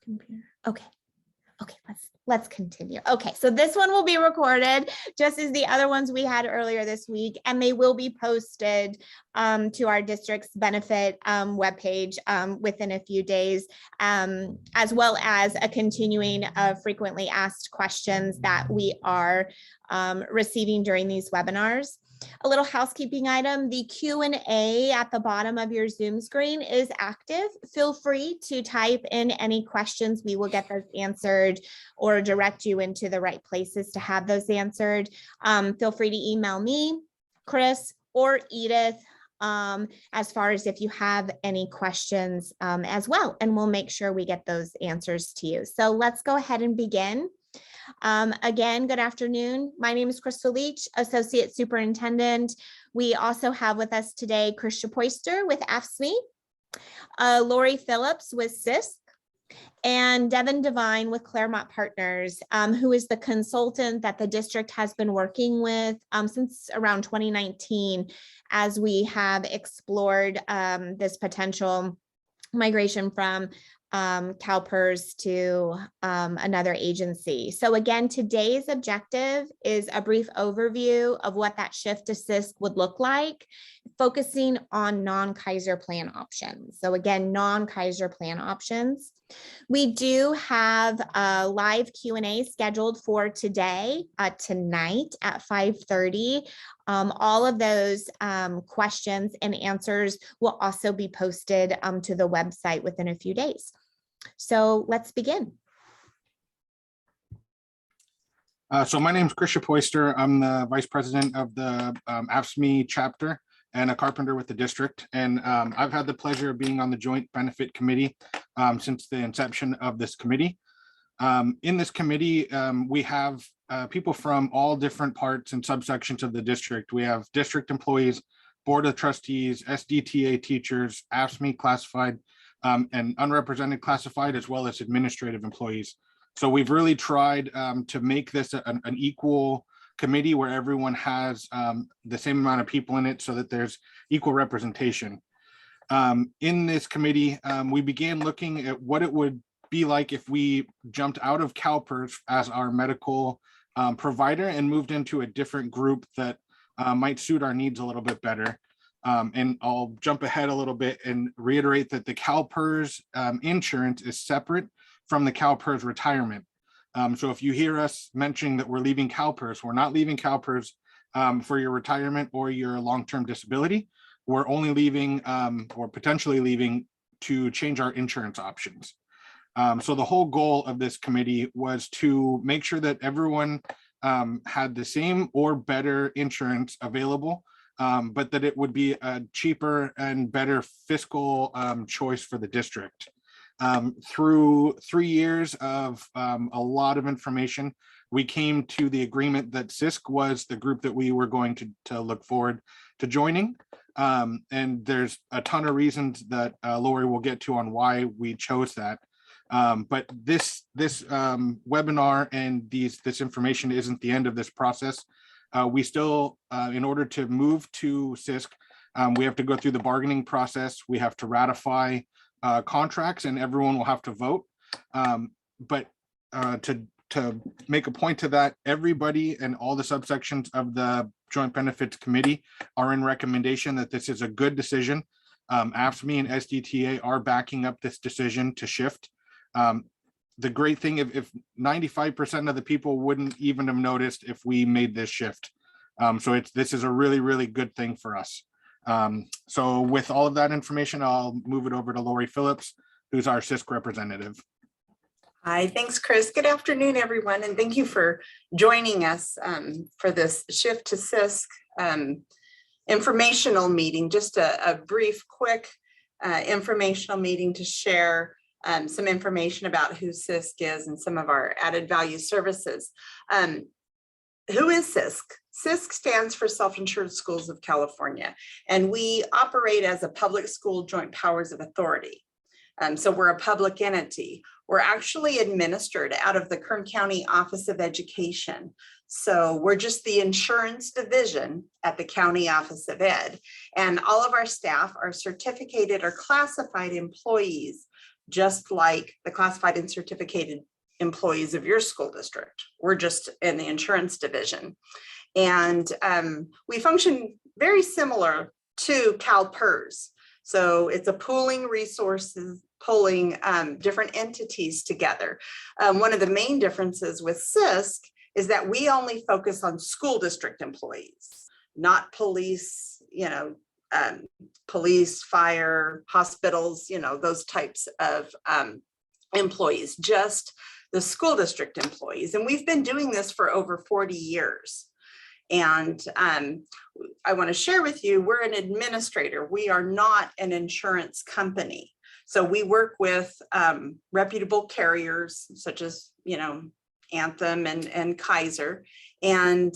Computer. Okay. Okay, let's continue. Okay, so this one will be recorded just as the other ones we had earlier this week, and they will be posted to our district's benefit webpage within a few days, as well as a continuing of frequently asked questions that we are receiving during these webinars. A little housekeeping item, the Q&A at the bottom of your Zoom screen is active. Feel free to type in any questions. We will get those answered or direct you into the right places to have those answered. Feel free to email me, Chris, or Edith as far as if you have any questions as well, and we'll make sure we get those answers to you. So let's go ahead and begin. Again, good afternoon. My name is Crystal Leach, Associate Superintendent. We also have with us today Krisha Poyster with AFSCME, Lori Phillips with SISK, and Devin Devine with Claremont Partners, who is the consultant that the district has been working with since around 2019 as we have explored this potential migration from CalPERS to another agency. So again, today's objective is a brief overview of what that shift to SISK would look like, focusing on non-Kaiser plan options. So again, non-Kaiser plan options. We do have a live Q&A scheduled for today, tonight at 5:30. All of those questions and answers will also be posted to the website within a few days. So let's begin. So my name is Krisha Poyster. I'm the Vice President of the AFSCME chapter and a carpenter with the district. And I've had the pleasure of being on the Joint Benefit Committee since the inception of this committee. In this committee, we have people from all different parts and subsections of the district. We have district employees, Board of Trustees, SDTA teachers, AFSCME classified, and unrepresented classified, as well as administrative employees. So we've really tried to make this an equal committee where everyone has the same amount of people in it so that there's equal representation. In this committee, we began looking at what it would be like if we jumped out of CalPERS as our medical provider and moved into a different group that might suit our needs a little bit better. And I'll jump ahead a little bit and reiterate that the CalPERS insurance is separate from the CalPERS retirement. So if you hear us mentioning that we're leaving CalPERS, we're not leaving CalPERS for your retirement or your long-term disability. We're only leaving or potentially leaving to change our insurance options. So the whole goal of this committee was to make sure that everyone had the same or better insurance available, but that it would be a cheaper and better fiscal choice for the district. Through 3 years of a lot of information, we came to the agreement that SISK was the group that we were going to look forward to joining. And there's a ton of reasons that Lori will get to on why we chose that. But this webinar and this information isn't the end of this process. We still, in order to move to SISK, we have to go through the bargaining process. We have to ratify contracts, and everyone will have to vote. But to make a point to that, everybody and all the subsections of the Joint Benefits Committee are in recommendation that this is a good decision. AFSCME and SDTA are backing up this decision to shift. The great thing, if 95% of the people wouldn't even have noticed if we made this shift. So this is a really, really good thing for us. So with all of that information, I'll move it over to Lori Phillips, who's our SISK representative. Hi, thanks, Chris. Good afternoon, everyone, and thank you for joining us for this Shift to SISK informational meeting. Just a brief, quick informational meeting to share some information about who SISK is and some of our added value services. Who is SISK? SISK stands for Self-Insured Schools of California, and we operate as a public school joint powers of authority. So we're a public entity. We're actually administered out of the Kern County Office of Education. So we're just the insurance division at the County Office of Ed. And all of our staff are certificated or classified employees just like the classified and certificated employees of your school district. We're just in the insurance division. And we function very similar to CalPERS. So it's a pooling resources, pulling different entities together. One of the main differences with SISK is that we only focus on school district employees, not police, police, fire, hospitals, those types of employees, just the school district employees. And we've been doing this for over 40 years. And I want to share with you, we're an administrator. We are not an insurance company. So we work with reputable carriers such as, Anthem and Kaiser. And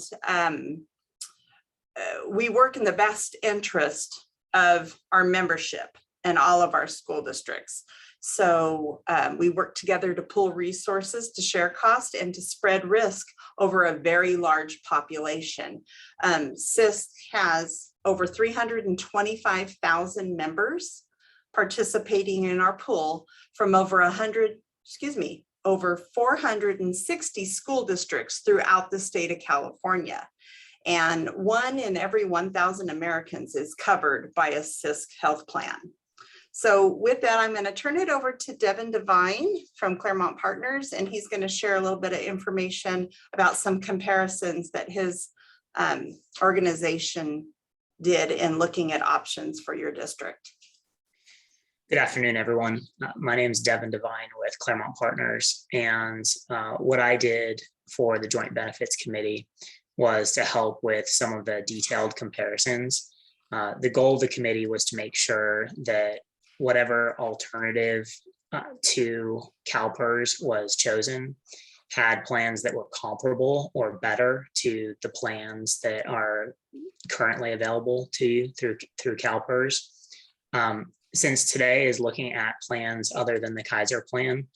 we work in the best interest of our membership and all of our school districts. So we work together to pool resources, to share cost, and to spread risk over a very large population. SISK has over 325,000 members participating in our pool from over 460 school districts throughout the state of California. And 1 in every 1,000 Americans is covered by a SISK health plan. So with that, I'm going to turn it over to Devin Devine from Claremont Partners, and he's going to share a little bit of information about some comparisons that his organization did in looking at options for your district. Good afternoon, everyone. My name is Devin Devine with Claremont Partners, and what I did for the Joint Benefits Committee was to help with some of the detailed comparisons. The goal of the committee was to make sure that whatever alternative to CalPERS was chosen had plans that were comparable or better to the plans that are currently available to you through CalPERS. Since today is looking at plans other than the Kaiser plan,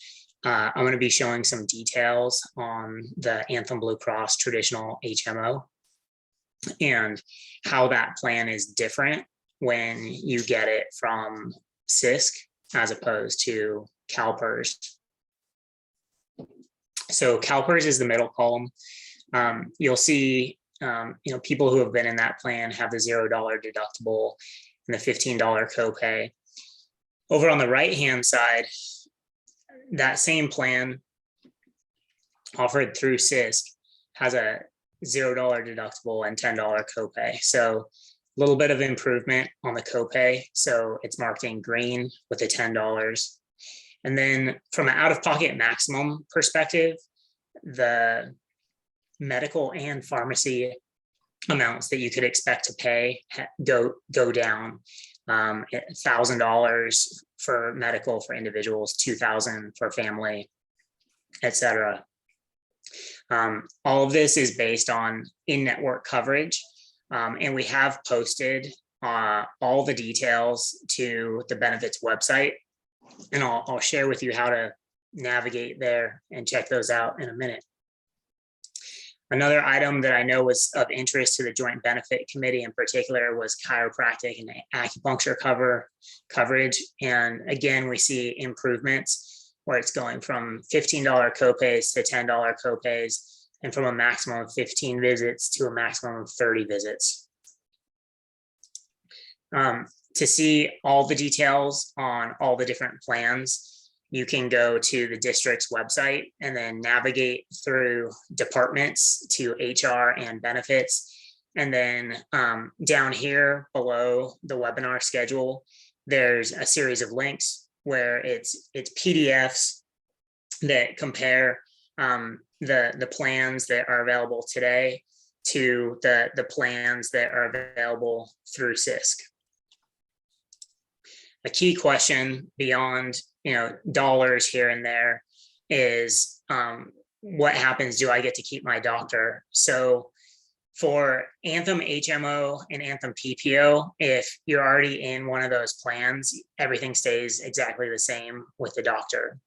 I'm going to be showing some details on the Anthem Blue Cross traditional HMO and how that plan is different when you get it from SISK as opposed to CalPERS. So CalPERS is the middle column. You'll see, people who have been in that plan have the $0 deductible and the $15 copay. Over on the right-hand side, that same plan offered through SISK has a $0 deductible and $10 copay. So a little bit of improvement on the copay. So it's marked in green with the $10. And then from an out-of-pocket maximum perspective, the medical and pharmacy amounts that you could expect to pay go down. $1,000 for medical for individuals, $2,000 for family, etc. All of this is based on in-network coverage, and we have posted all the details to the benefits website, and I'll share with you how to navigate there and check those out in a minute. Another item that I know was of interest to the Joint Benefit Committee in particular was chiropractic and acupuncture coverage. And again, we see improvements where it's going from $15 copays to $10 copays, and from a maximum of 15 visits to a maximum of 30 visits. To see all the details on all the different plans, you can go to the district's website and then navigate through departments to HR and benefits. And then down here below the webinar schedule, there's a series of links where it's PDFs that compare the plans that are available today to the plans that are available through SISK. A key question beyond dollars here and there is what happens? Do I get to keep my doctor? So for Anthem HMO and Anthem PPO, if you're already in one of those plans, everything stays exactly the same with the doctor.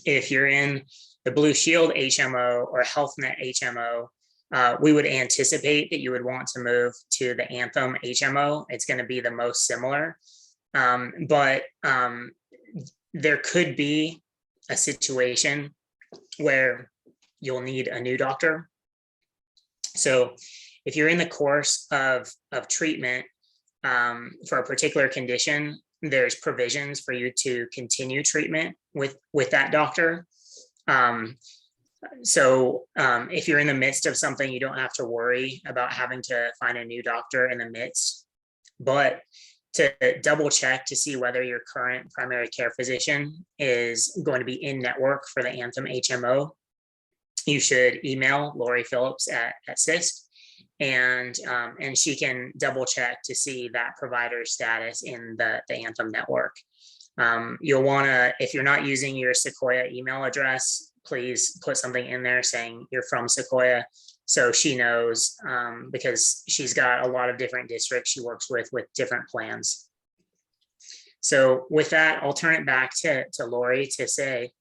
If you're in the Blue Shield HMO or HealthNet HMO, we would anticipate that you would want to move to the Anthem HMO. It's going to be the most similar. But there could be a situation where you'll need a new doctor. So if you're in the course of treatment for a particular condition, there's provisions for you to continue treatment with that doctor. So if you're in the midst of something, you don't have to worry about having to find a new doctor in the midst, but to double check to see whether your current primary care physician is going to be in network for the Anthem HMO, you should email Lori Phillips at SISK, and she can double check to see that provider status in the Anthem network. You'll want to, if you're not using your Sequoia email address, please put something in there saying you're from Sequoia, so she knows, because she's got a lot of different districts she works with different plans. So with that, I'll turn it back to Lori to say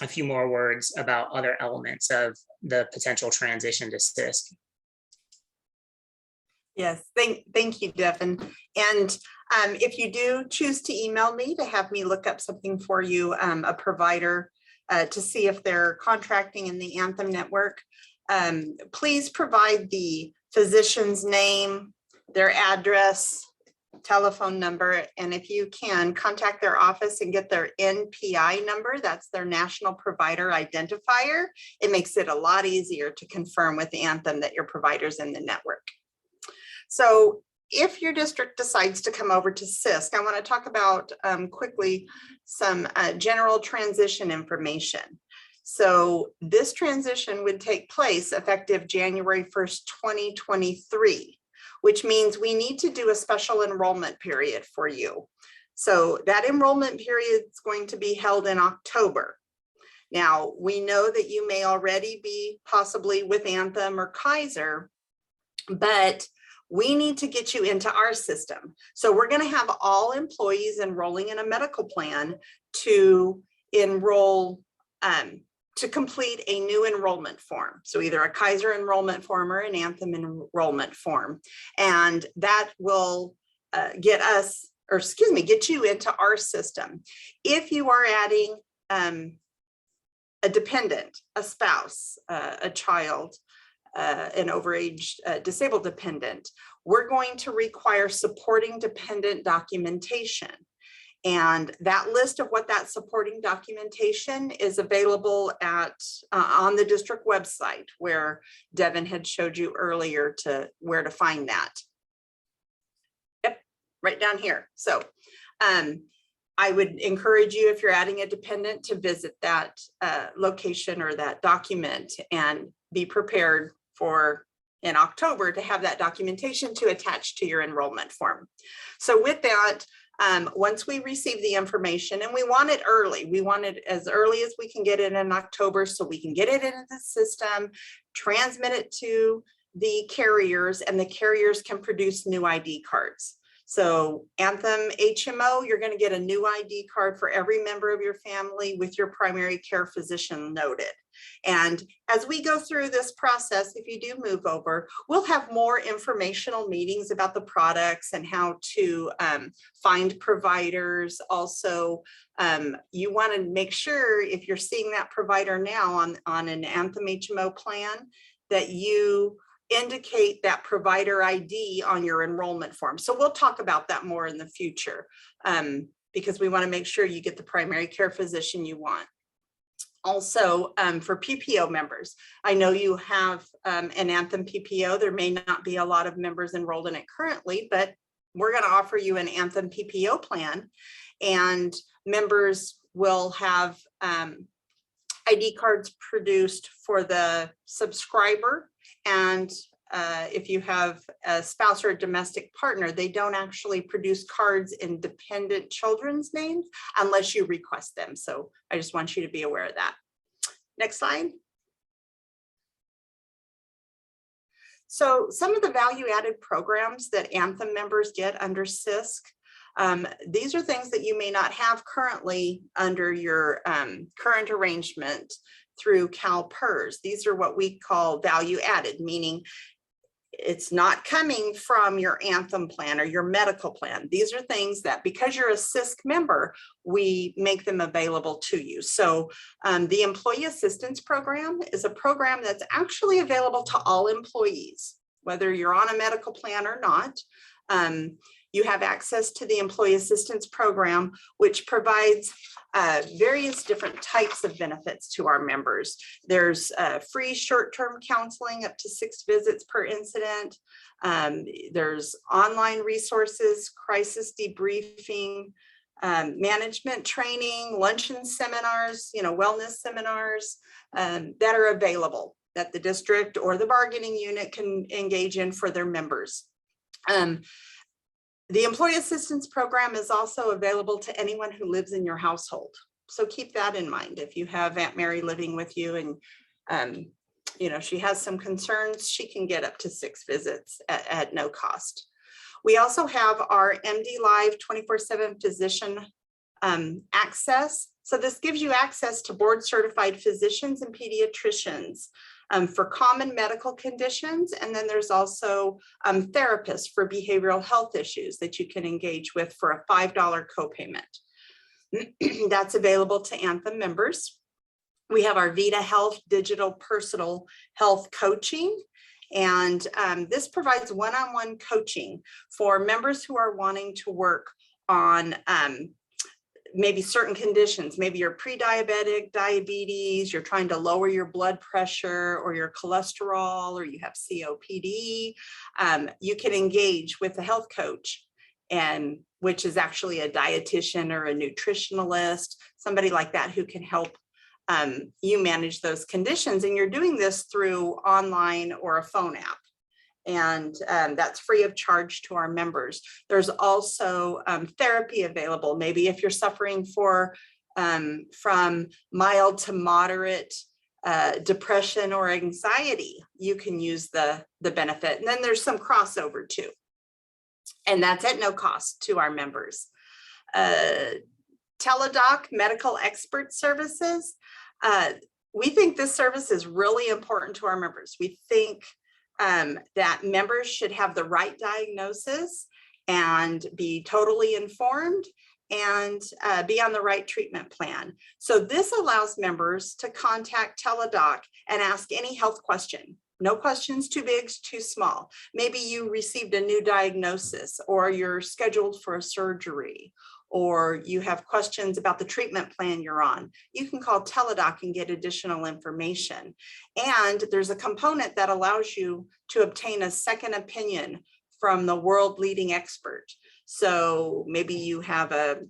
a few more words about other elements of the potential transition to SISK. Yes, thank you, Devin. And if you do choose to email me to have me look up something for you, a provider, to see if they're contracting in the Anthem network, please provide the physician's name, their address, telephone number, and if you can, contact their office and get their NPI number. That's their National Provider Identifier. It makes it a lot easier to confirm with Anthem that your provider's in the network. So if your district decides to come over to SISK, I want to talk about quickly some general transition information. So this transition would take place effective January 1st, 2023, which means we need to do a special enrollment period for you. So that enrollment period is going to be held in October. Now, we know that you may already be possibly with Anthem or Kaiser, but we need to get you into our system. So we're going to have all employees enrolling in a medical plan to enroll, to complete a new enrollment form. So either a Kaiser enrollment form or an Anthem enrollment form. And that will get us, or excuse me, get you into our system. If you are adding a dependent, a spouse, a child, an overage disabled dependent, we're going to require supporting dependent documentation. And that list of what that supporting documentation is available at on the district website, where Devin had showed you earlier to where to find that. Yep, right down here. So I would encourage you, if you're adding a dependent, to visit that location or that document and be prepared for in October to have that documentation to attach to your enrollment form. So with that, once we receive the information, and we want it early, we want it as early as we can get it in October, so we can get it into the system, transmit it to the carriers, and the carriers can produce new ID cards. So Anthem HMO, you're going to get a new ID card for every member of your family with your primary care physician noted. And as we go through this process, if you do move over, we'll have more informational meetings about the products and how to find providers. Also, you want to make sure, if you're seeing that provider now on an Anthem HMO plan, that you indicate that provider ID on your enrollment form. So we'll talk about that more in the future, because we want to make sure you get the primary care physician you want. Also, for PPO members, I know you have an Anthem PPO. There may not be a lot of members enrolled in it currently, but we're going to offer you an Anthem PPO plan, and members will have ID cards produced for the subscriber. And if you have a spouse or a domestic partner, they don't actually produce cards in dependent children's names unless you request them. So I just want you to be aware of that. Next slide. So some of the value-added programs that Anthem members get under SISK, these are things that you may not have currently under your current arrangement through CalPERS. These are what we call value-added, meaning it's not coming from your Anthem plan or your medical plan. These are things that, because you're a SISK member, we make them available to you. So the Employee Assistance Program is a program that's actually available to all employees, whether you're on a medical plan or not. You have access to the Employee Assistance Program, which provides various different types of benefits to our members. There's free short-term counseling up to 6 visits per incident. There's online resources, crisis debriefing, management training, luncheon seminars, wellness seminars that are available that the district or the bargaining unit can engage in for their members. The Employee Assistance Program is also available to anyone who lives in your household. So keep that in mind. If you have Aunt Mary living with you and she has some concerns, she can get up to 6 visits at no cost. We also have our MD Live 24/7 physician access. So this gives you access to board certified physicians and pediatricians for common medical conditions. And then there's also therapists for behavioral health issues that you can engage with for a $5 copayment. That's available to Anthem members. We have our Vita Health digital personal health coaching. And this provides one-on-one coaching for members who are wanting to work on maybe certain conditions. Maybe you're pre-diabetic, diabetes, you're trying to lower your blood pressure or your cholesterol, or you have COPD. You can engage with a health coach, and which is actually a dietitian or a nutritionalist, somebody like that who can help you manage those conditions. And you're doing this through online or a phone app. And that's free of charge to our members. There's also therapy available. Maybe if you're suffering from mild to moderate depression or anxiety, you can use the benefit. And then there's some crossover too. And that's at no cost to our members. Teledoc medical expert services. We think this service is really important to our members. We think that members should have the right diagnosis and be totally informed and be on the right treatment plan. So this allows members to contact Teledoc and ask any health question. No questions too big, too small. Maybe you received a new diagnosis, or you're scheduled for a surgery, or you have questions about the treatment plan you're on. You can call Teledoc and get additional information. And there's a component that allows you to obtain a second opinion from the world leading expert. So maybe you have a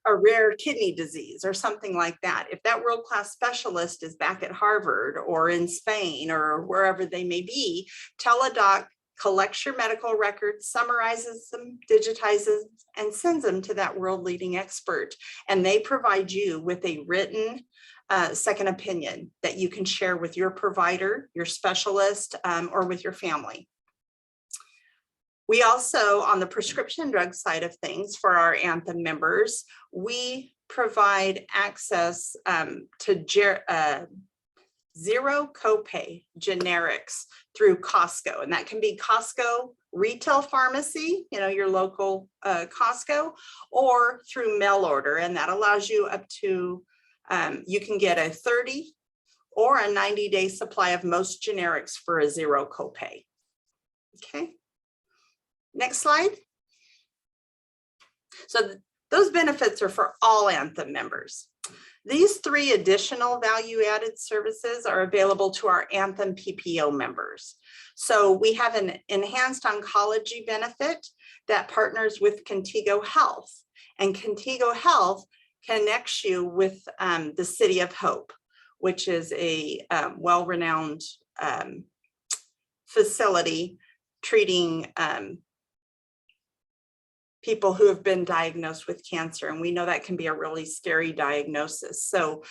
rare kidney disease or something like that. If that world-class specialist is back at Harvard or in Spain or wherever they may be, Teledoc collects your medical records, summarizes them, digitizes, and sends them to that world-leading expert. And they provide you with a written second opinion that you can share with your provider, your specialist, or with your family. We also, on the prescription drug side of things for our Anthem members, we provide access to zero copay generics through Costco. And that can be Costco retail pharmacy, your local Costco, or through mail order. And that allows you up to, you can get a 30 or a 90-day supply of most generics for a zero copay. Okay. Next slide. So those benefits are for all Anthem members. These 3 additional value-added services are available to our Anthem PPO members. So we have an enhanced oncology benefit that partners with Contigo Health, and Contigo Health connects you with the City of Hope, which is a well-renowned facility treating people who have been diagnosed with cancer. And we know that can be a really scary diagnosis. So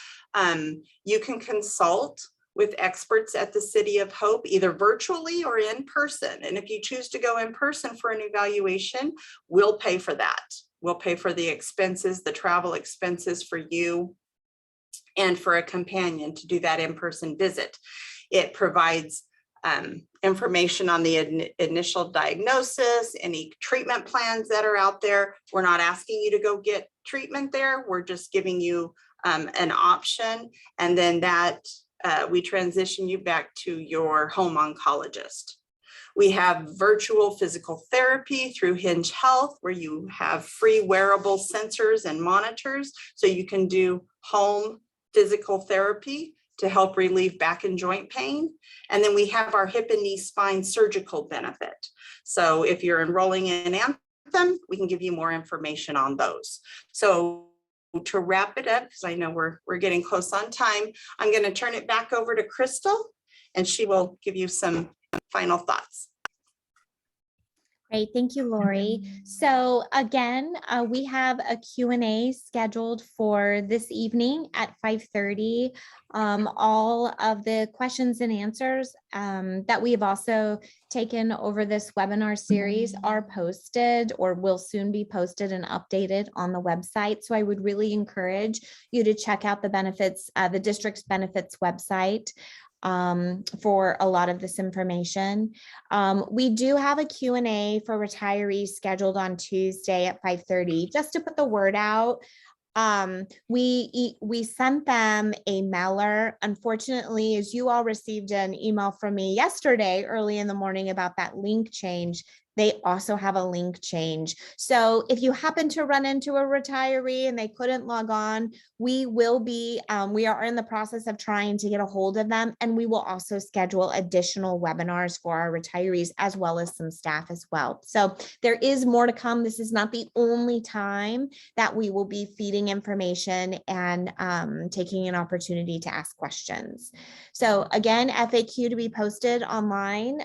you can consult with experts at the City of Hope, either virtually or in person. And if you choose to go in person for an evaluation, we'll pay for that. We'll pay for the expenses, the travel expenses for you and for a companion to do that in-person visit. It provides information on the initial diagnosis, any treatment plans that are out there. We're not asking you to go get treatment there. We're just giving you an option. And then that we transition you back to your home oncologist. We have virtual physical therapy through Hinge Health, where you have free wearable sensors and monitors, so you can do home physical therapy to help relieve back and joint pain. And then we have our hip and knee spine surgical benefit. So if you're enrolling in Anthem, we can give you more information on those. So to wrap it up, because I know we're getting close on time, I'm going to turn it back over to Crystal, and she will give you some final thoughts. Great, thank you, Lori. So again, we have a Q&A scheduled for this evening at 5:30. All of the questions and answers that we have also taken over this webinar series are posted or will soon be posted and updated on the website. So I would really encourage you to check out the benefits, the district's benefits website for a lot of this information. We do have a Q&A for retirees scheduled on Tuesday at 5:30, just to put the word out. We sent them a mailer. Unfortunately, as you all received an email from me yesterday early in the morning about that link change, they also have a link change. So if you happen to run into a retiree and they couldn't log on, we are in the process of trying to get a hold of them, and we will also schedule additional webinars for our retirees as well as some staff as well. So there is more to come. This is not the only time that we will be feeding information and taking an opportunity to ask questions. So again, FAQ to be posted online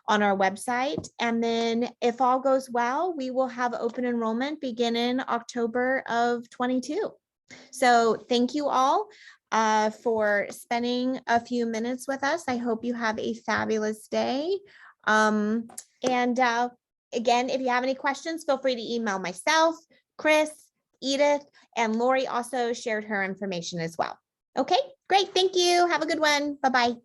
on our website. And then if all goes well, we will have open enrollment begin in October of 22. So thank you all for spending a few minutes with us. I hope you have a fabulous day. Again, if you have any questions, feel free to email myself, Chris, Edith, and Lori also shared her information as well. Okay, great. Thank you. Have a good one. Bye-bye.